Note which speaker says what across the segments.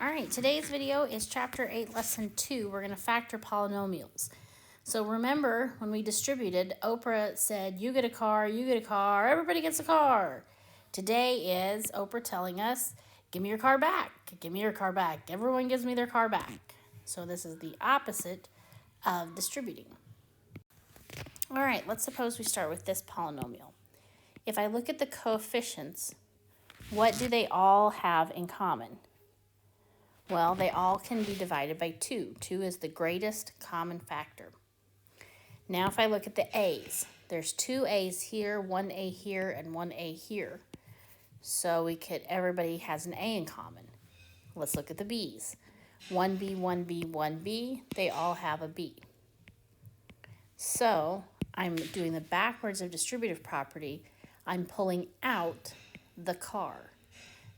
Speaker 1: All right, today's video is Chapter 8, Lesson 2. We're going to factor polynomials. So remember, when we distributed, Oprah said, you get a car, everybody gets a car. Today is Oprah telling us, give me your car back, everyone gives me their car back. So this is the opposite of distributing. All right, let's suppose we start with this polynomial. If I look at the coefficients, what do they all have in common? Well, they all can be divided by 2. 2 is the greatest common factor. Now if I look at the A's, there's 2 A's here, 1 A here, and 1 A here. So everybody has an A in common. Let's look at the B's. 1B, 1B, 1B, they all have a B. So I'm doing the backwards of distributive property. I'm pulling out the car.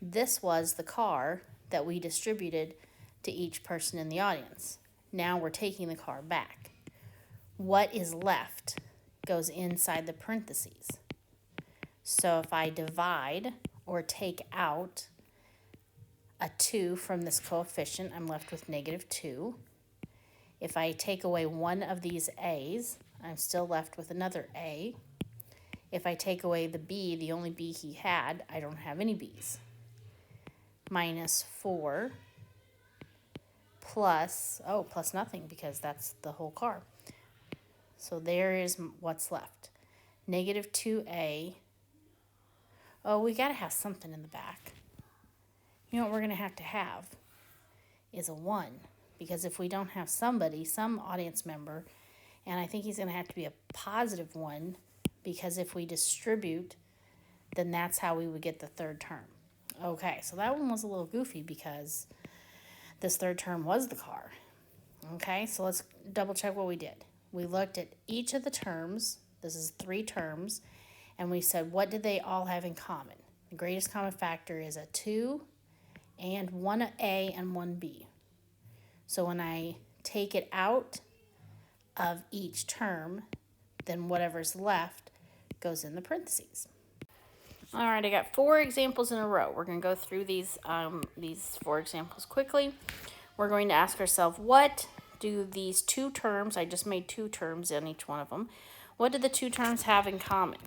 Speaker 1: This was the car that we distributed to each person in the audience. Now we're taking the car back. What is left goes inside the parentheses. So if I divide or take out a 2 from this coefficient, I'm left with -2. If I take away one of these A's, I'm still left with another A. If I take away the B, the only B he had, I don't have any B's. -4 plus nothing because that's the whole car. So there is what's left. -2A. Oh, we got to have something in the back. You know what we're going to have is a 1. Because if we don't have some audience member, and I think he's going to have to be a positive 1, because if we distribute, then that's how we would get the third term. Okay, so that one was a little goofy because this third term was the car. Okay, so let's double check what we did. We looked at each of the terms. This is 3 terms. And we said, what did they all have in common? The greatest common factor is a 2 and 1A and 1B. So when I take it out of each term, then whatever's left goes in the parentheses. All right, I got 4 examples in a row. We're going to go through these 4 examples quickly. We're going to ask ourselves, what do these 2 terms, I just made 2 terms in each one of them, what do the 2 terms have in common?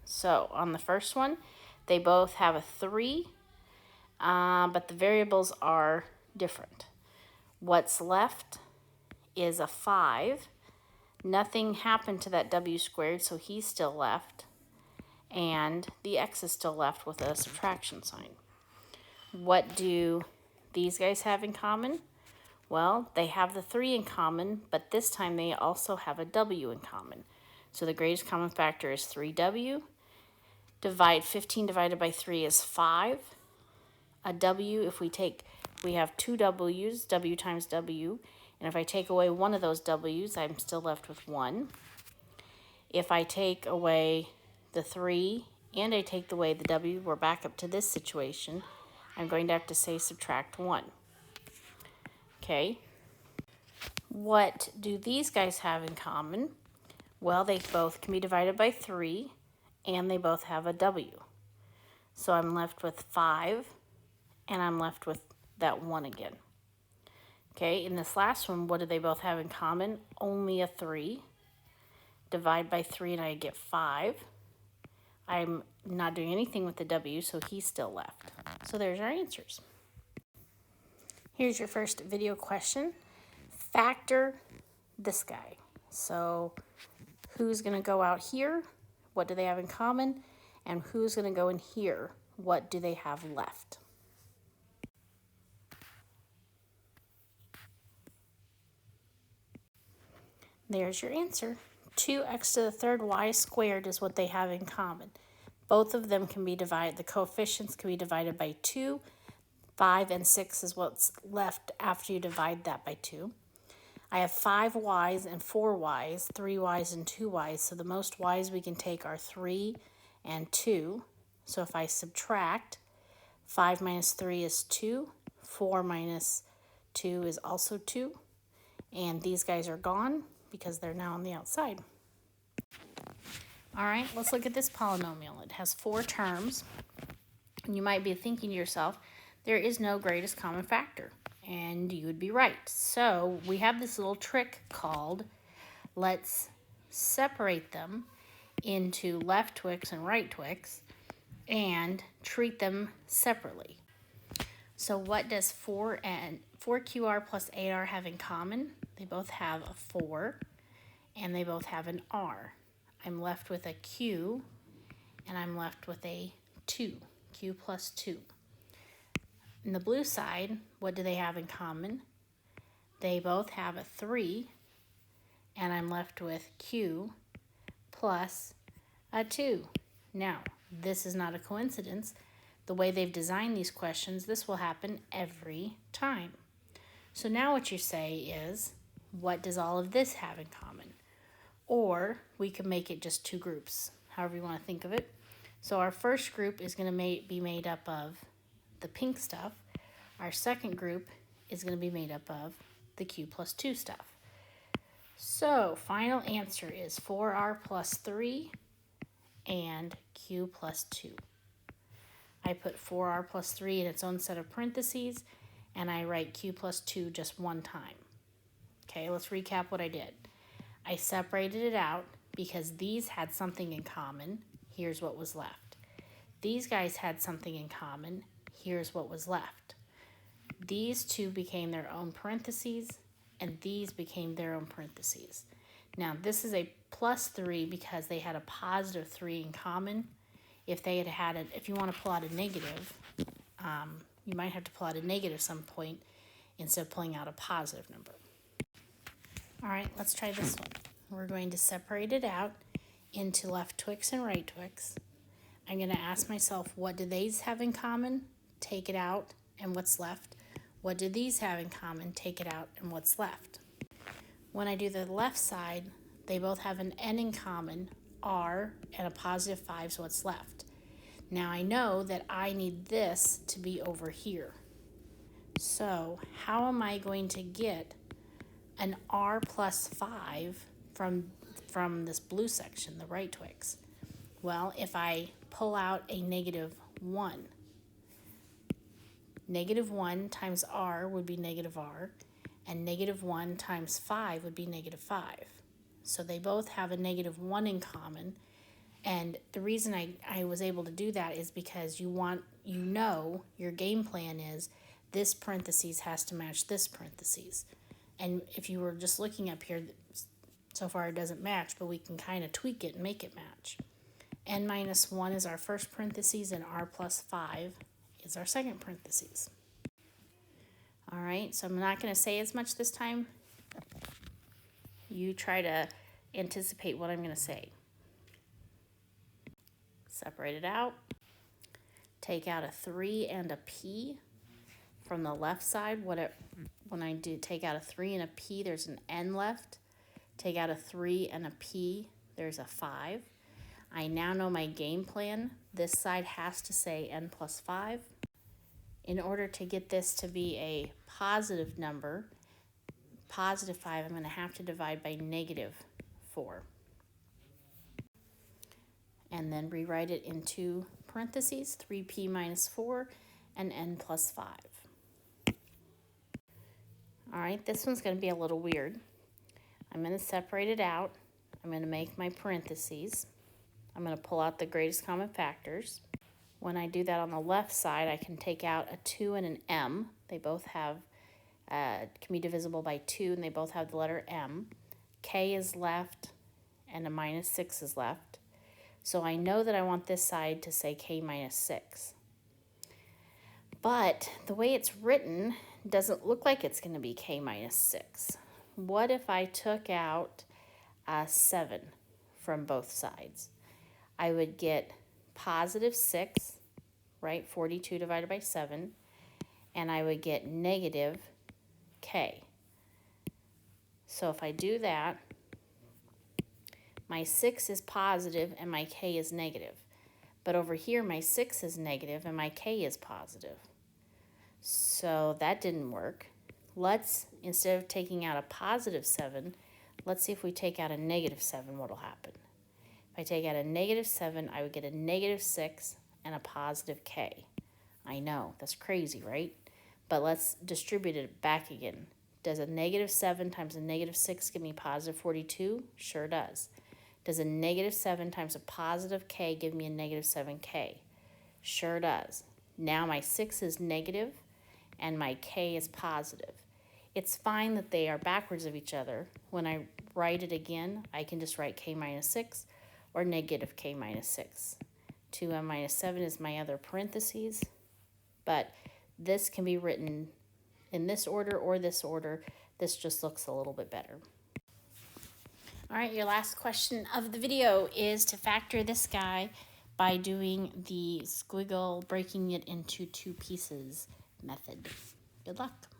Speaker 1: So on the first one, they both have a 3, but the variables are different. What's left is a 5. Nothing happened to that W squared, so he's still left. And the X is still left with a subtraction sign. What do these guys have in common? Well, they have the 3 in common, but this time they also have a W in common. So the greatest common factor is 3W. 15 divided by 3 is 5. A W, we have 2 W's, W times W. And if I take away one of those W's, I'm still left with 1. If I take away the 3 and I take away the W, we're back up to this situation. I'm going to have to say subtract 1. Okay. What do these guys have in common? Well, they both can be divided by 3 and they both have a W. So I'm left with 5 and I'm left with that 1 again. Okay, in this last one, what do they both have in common? Only a 3. Divide by 3 and I get 5. I'm not doing anything with the W, so he's still left. So there's our answers. Here's your first video question. Factor this guy. So who's going to go out here? What do they have in common? And who's going to go in here? What do they have left? There's your answer. 2x to the third y squared is what they have in common. Both of them can be divided, the coefficients can be divided by 2. 5 and 6 is what's left after you divide that by 2. I have 5 y's and 4 y's, 3 y's and 2 y's, so the most y's we can take are 3 and 2. So if I subtract, 5 minus 3 is 2, 4 minus 2 is also 2, and these guys are gone because they're now on the outside. All right, let's look at this polynomial. It has 4 terms. And you might be thinking to yourself, there is no greatest common factor. And you would be right. So we have this little trick called, let's separate them into left Twix and right Twix and treat them separately. So what does 4QR plus 8R have in common? They both have a 4 and they both have an R. I'm left with a Q and I'm left with a 2, Q plus 2. In the blue side, what do they have in common? They both have a 3, and I'm left with Q plus a 2. Now, this is not a coincidence. The way they've designed these questions, this will happen every time. So now what you say is, what does all of this have in common? Or we can make it just two groups, however you want to think of it. So our first group is going to be made up of the pink stuff. Our second group is going to be made up of the Q plus 2 stuff. So final answer is 4R plus 3 and Q plus 2. I put 4R plus 3 in its own set of parentheses, and I write Q plus 2 just one time. Okay, let's recap what I did. I separated it out because these had something in common. Here's what was left. These guys had something in common. Here's what was left. These two became their own parentheses, and these became their own parentheses. Now, this is a plus 3 because they had a positive 3 in common. If you want to pull out a negative, you might have to pull out a negative some point instead of pulling out a positive number. All right, let's try this one. We're going to separate it out into left Twix and right Twix. I'm going to ask myself, what do these have in common? Take it out, and what's left? What do these have in common? Take it out, and what's left? When I do the left side, they both have an N in common, R, and a positive 5 is what's left. Now I know that I need this to be over here. So how am I going to get an R plus 5 from this blue section, the right Twix? Well, if I pull out a negative 1, negative 1 times R would be negative R, and negative 1 times 5 would be negative 5. So they both have a negative 1 in common, and the reason I was able to do that is because your game plan is this parentheses has to match this parentheses. And if you were just looking up here, so far it doesn't match, but we can kind of tweak it and make it match. N minus 1 is our first parentheses, and R plus 5 is our second parentheses. All right, so I'm not going to say as much this time. You try to anticipate what I'm going to say. Separate it out. Take out a 3 and a P from the left side. When I do take out a 3 and a P, there's an N left. Take out a 3 and a P, there's a 5. I now know my game plan. This side has to say N plus 5. In order to get this to be a positive number, positive 5, I'm going to have to divide by negative 4. And then rewrite it into parentheses, 3P minus 4 and N plus 5. All right, this one's going to be a little weird. I'm going to separate it out. I'm going to make my parentheses. I'm going to pull out the greatest common factors. When I do that on the left side, I can take out a 2 and an M. They both have, can be divisible by 2, and they both have the letter M. K is left, and a minus 6 is left. So I know that I want this side to say K minus 6. But the way it's written doesn't look like it's going to be K minus 6. What if I took out 7 from both sides? I would get positive 6, right? 42 divided by 7. And I would get negative K. So if I do that, my 6 is positive and my K is negative. But over here, my 6 is negative and my K is positive. So that didn't work. Let's, instead of taking out a positive 7, let's see if we take out a negative 7, what will happen. If I take out a negative 7, I would get a negative 6 and a positive K. I know, that's crazy, right? But let's distribute it back again. Does a negative 7 times a negative 6 give me positive 42? Sure does. Does a negative 7 times a positive k give me a negative 7k? Sure does. Now my 6 is negative and my k is positive. It's fine that they are backwards of each other. When I write it again, I can just write k minus 6 or negative k minus 6. 2m minus 7 is my other parentheses, but this can be written in this order or this order. This just looks a little bit better. All right, your last question of the video is to factor this guy by doing the squiggle, breaking it into 2 pieces method. Good luck.